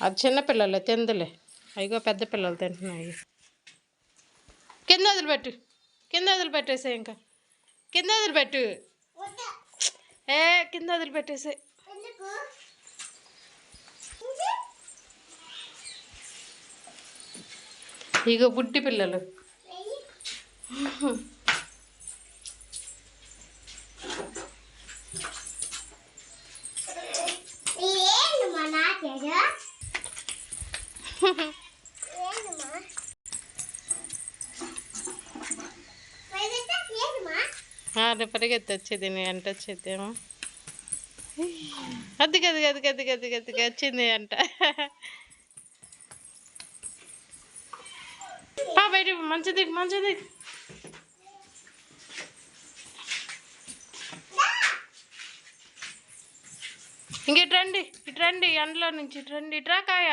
అది చిన్నపిల్లలే తిందులే. అయ్యో పెద్ద పిల్లలు తింటున్నాయి. కింద వదిలిపెట్టు, కింద వదిలిపెట్టేసే, ఇంకా కింద వదిలిపెట్టు. కింద వదిలిపెట్టేసే. ఇగో బుడ్డి పిల్లలు. పరిగెత్తి వచ్చేది అంట, వచ్చేద్దేమో. అది గది గది గది గది గది వచ్చింది అంట. బయట మంచిది మంచిది. ఇంక ఇట్రండి, ఇట్రండి, ఎండలో నుంచి ఇట్రండి, ఇట్రా కాయ.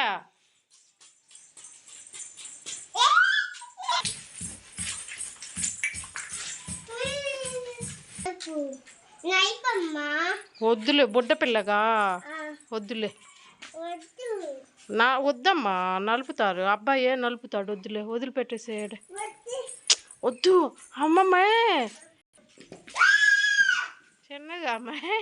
వద్దులే, బుడ్డ పిల్లగా వద్దులే. వద్దమ్మా, నలుపుతారు. అబ్బాయే నలుపుతాడు. వద్దులే, వదిలిపెట్టేసేయడు. వద్దు అమ్మమ్మే, చిన్నగా అమ్మాయి.